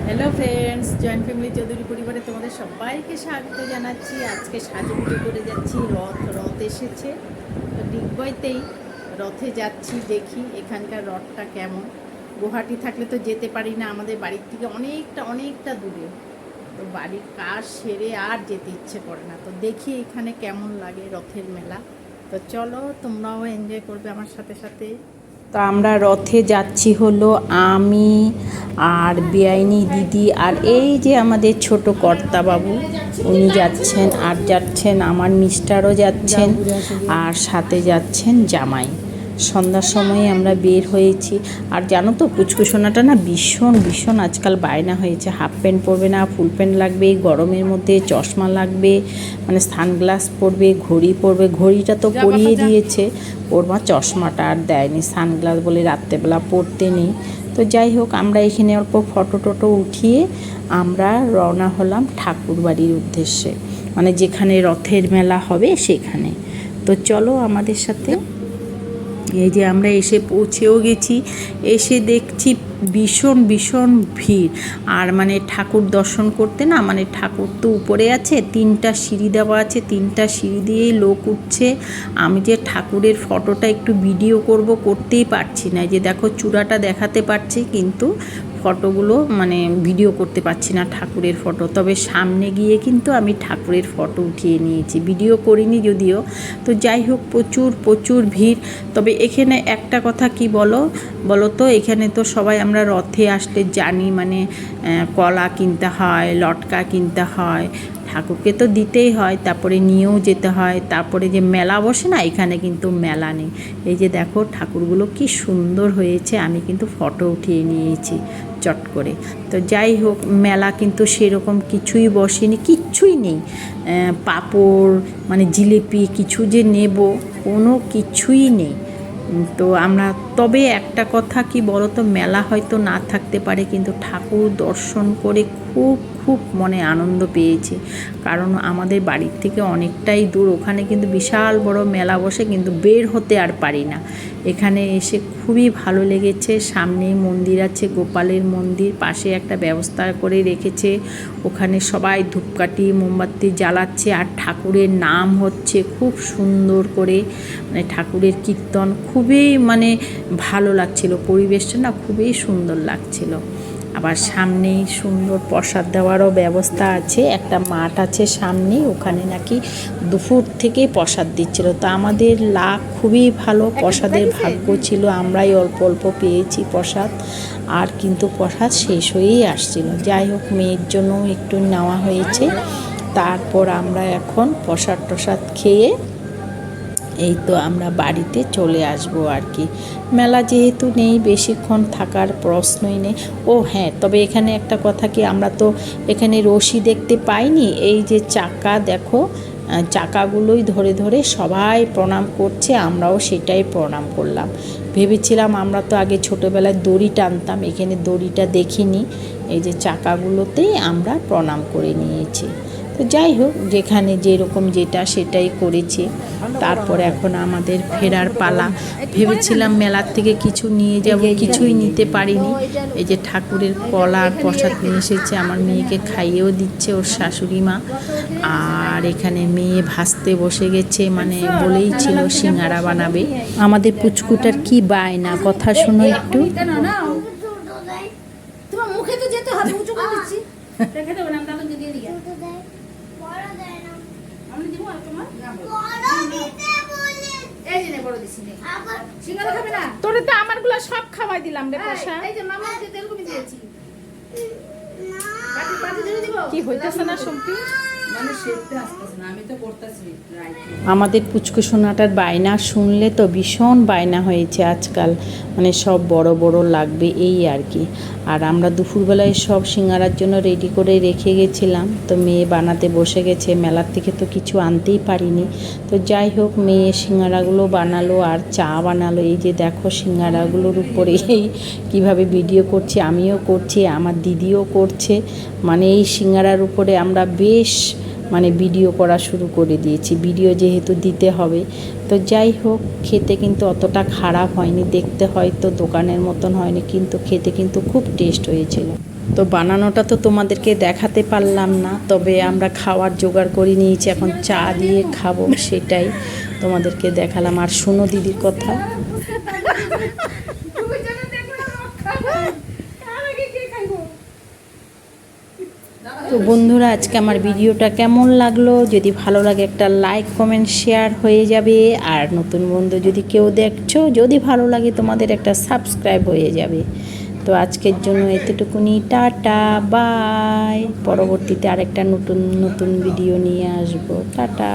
Hello friends, joint family Chowdhury পরিবারে তোমাদের সবাইকে স্বাগত জানাচ্ছি। আজকে সাজুগুজু করে যাচ্ছি, রথ এসেছে তো ডিগবইতেই রথে যাচ্ছি। দেখি এখানকার রথটা কেমন। গুয়াহাটি থাকলে তো যেতে পারি না, আমাদের বাড়ির থেকে অনেকটা দূরে। তো বাড়ির কাজ সেরে আর যেতে ইচ্ছে করে না। তো দেখি এখানে কেমন লাগে রথের মেলা। তো চলো, তোমরাও এনজয় করবে আমার সাথে সাথে। তো আমরা রথে যাচ্ছি হলো আমি আর বেআইনি দিদি আর এই যে আমাদের ছোট কর্তাবাবু, উনি যাচ্ছেন। আর যাচ্ছেন আমার মিস্টারও যাচ্ছেন, আর সাথে যাচ্ছেন জামাই। সন্ধ্যার সময়ে আমরা বের হয়েছি। আর জানো তো, পুচকুসোনাটা না ভীষণ আজকাল বায়না হয়েছে। হাফ প্যান্ট পরবে না, ফুল প্যান্ট লাগবে, গরমের মধ্যে চশমা লাগবে, মানে সানগ্লাস পরবে, ঘড়ি পরবে। ঘড়িটা তো পরিয়ে দিয়েছে, ওর মা চশমাটা আর দেয়নি। সানগ্লাস বলে রাত্রেবেলা পরতে নেই। তো যাই হোক, আমরা এখানে অল্প ফটো টটো উঠিয়ে আমরা রওনা হলাম ঠাকুর বাড়ির উদ্দেশ্যে, মানে যেখানে রথের মেলা হবে সেখানে। তো চলো আমাদের সাথে। এই যে আমরা এসে পৌঁছেও গেছি। এসে দেখছি ভীষণ ভিড়। আর মানে ঠাকুর দর্শন করতে না, মানে ঠাকুর তো উপরে আছে, 3টা সিঁড়ি দেওয়া আছে, 3টা সিঁড়ি দিয়েই লোক উঠছে। আমি যে ঠাকুরের ফটোটা একটু ভিডিও করতেই পারছি না। যে দেখো, চূড়াটা দেখাতে পারছি, কিন্তু ফটোগুলো মানে ভিডিও করতে পারছি না ঠাকুরের ফটো। তবে সামনে গিয়ে কিন্তু আমি ঠাকুরের ফটো উঠিয়ে নিয়েছি, ভিডিও করিনি যদিও। তো যাই হোক, প্রচুর ভিড়। তবে এখানে একটা কথা কি বলো তো, এখানে তো সবাই আমরা রথে আসলে জানি, মানে কলা কিনতে হয়, লটকা কিনতে হয়, ঠাকুরকে তো দিতেই হয়, তারপরে নিয়েও যেতে হয়। তারপরে যে মেলা বসে না, এখানে কিন্তু মেলা নেই। এই যে দেখো, ঠাকুরগুলো কি সুন্দর হয়েছে। আমি কিন্তু ফটো উঠিয়ে নিয়েছি চট করে। তো যাই হোক, মেলা কিন্তু সেরকম কিছুই বসেনি, কিচ্ছুই নেই। পাঁপড় মানে জিলিপি কিছু যে নেব, কোনো কিছুই নেই। তো আমরা, তবে একটা কথা কি বলো তো, মেলা হয়তো না থাকতে পারে, কিন্তু ঠাকুর দর্শন করে খুব মনে আনন্দ পেয়েছি। কারণ আমাদের বাড়ির থেকে অনেকটাই দূর, ওখানে কিন্তু বিশাল বড় মেলা বসে, কিন্তু বের হতে আর পারি না। এখানে এসে খুবই ভালো লেগেছে। সামনেই মন্দির আছে, গোপালের মন্দির, পাশে একটা ব্যবস্থা করে রেখেছে। ওখানে সবাই ধূপকাঠি মোমবাতি জ্বালাচ্ছে, আর ঠাকুরের নাম হচ্ছে খুব সুন্দর করে, মানে ঠাকুরের কীর্তন খুবই মানে ভালো লাগছিল। পরিবেশটা না খুবই সুন্দর লাগছিল। আবার সামনেই সুন্দর প্রসাদ দেওয়ারও ব্যবস্থা আছে, একটা মাঠ আছে সামনে, ওখানে নাকি দুপুর থেকেই প্রসাদ দিচ্ছিল। তো আমাদের লাভ খুবই ভালো, প্রসাদের ভাগ্য ছিল, আমরাই অল্প পেয়েছি প্রসাদ। আর কিন্তু প্রসাদ শেষ হয়েই আসছিল। যাই হোক, মেয়ের জন্য একটু নেওয়া হয়েছে। তারপর আমরা এখন প্রসাদ খেয়ে এই তো আমরা বাড়িতে চলে আসবো আর কি। মেলা যেহেতু নেই, বেশিক্ষণ থাকার প্রশ্নই নেই। ও হ্যাঁ, তবে এখানে একটা কথা কি, আমরা তো এখানে রশি দেখতে পাইনি। এই যে চাকা দেখো, চাকাগুলোই ধরে সবাই প্রণাম করছে, আমরাও সেটাই প্রণাম করলাম। ভেবেছিলাম, আমরা তো আগে ছোটোবেলায় দড়ি টানতাম, এখানে দড়িটা দেখিনি। এই যে চাকাগুলোতেই আমরা প্রণাম করে নিয়েছি। তো যাই হোক, যেখানে যেরকম যেটা সেটাই করেছি। তারপর এখন আমাদের ফেরার পালা। ভেবেছিলাম মেলার থেকে কিছু নিয়ে যাব, কিছুই নিতে পারিনি। এই যে ঠাকুরের কলা আর প্রসাদ নিয়ে এসেছে, আমার মেয়েকে খাইয়েও দিচ্ছে ওর শাশুড়ি মা। আর এখানে মেয়ে ভাজতে বসে গেছে, মানে বলেই ছিল সিঙ্গারা বানাবে। আমাদের পুচকুটার কি বায়না, কথা শোনো একটু। তোমার মুখে তো যেতে হবে, উঁচু করে দিচ্ছি। রেখে দেবো না, তাহলে দিয়ে দিই। আমি দিব আর তোমার এই যে বড় দিছি নে। সিঙ্গারা খাবে না? তোরে তো আমারগুলো সব খাওয়াই দিলাম রে পোষা। এই যে মামাকে তেল কমি দিয়েছি। বাটি ধরে দিব। কি হইতেছে না সম্পি? মানে শেপটা আসতেছে না, আমি তো করতেছি রাইট। আমাদের পুচকু সোনাটার বায়না শুনলে তো ভীষণ বায়না হয়েছে আজকাল, মানে সব বড় লাগবে এই আর কি। আর আমরা দুপুরবেলায় সব সিঙ্গারার জন্য রেডি করে রেখে গেছিলাম। তো মেয়ে বানাতে বসে গেছে, মেলার থেকে তো কিছু আনতেই পারিনি। তো যাই হোক, মেয়ে সিঙ্গারাগুলো বানালো আর চা বানালো। এই যে দেখো, সিঙ্গারাগুলোর উপরে কীভাবে ভিডিও করছি, আমিও করছি, আমার দিদিও করছে। মানে এই সিঙ্গারার উপরে আমরা বেশ মানে ভিডিও করা শুরু করে দিয়েছি, ভিডিও যেহেতু দিতে হবে। তো যাই হোক, খেতে কিন্তু অতটা খারাপ হয়নি, দেখতে হয়তো দোকানের মতন হয়নি, কিন্তু খেতে কিন্তু খুব টেস্ট হয়েছিল। তো বানানোটা তো তোমাদেরকে দেখাতে পারলাম না, তবে আমরা খাওয়ার জোগাড় করে নিয়েছি, এখন চা দিয়ে খাবো, সেটাই তোমাদেরকে দেখালাম। আর শোনো দিদির কথা, তো বন্ধুরা আজকে আমার ভিডিওটা কেমন লাগলো, যদি ভালো লাগে একটা লাইক কমেন্ট শেয়ার হয়ে যাবে। আর নতুন বন্ধু যদি কেউ দেখছো, যদি ভালো লাগে তোমাদের একটা সাবস্ক্রাইব হয়ে যাবে। তো আজকের জন্য এতটুকুনি, টাটা বাই। পরবর্তীতে আরেকটা নতুন ভিডিও নিয়ে আসবো। টাটা।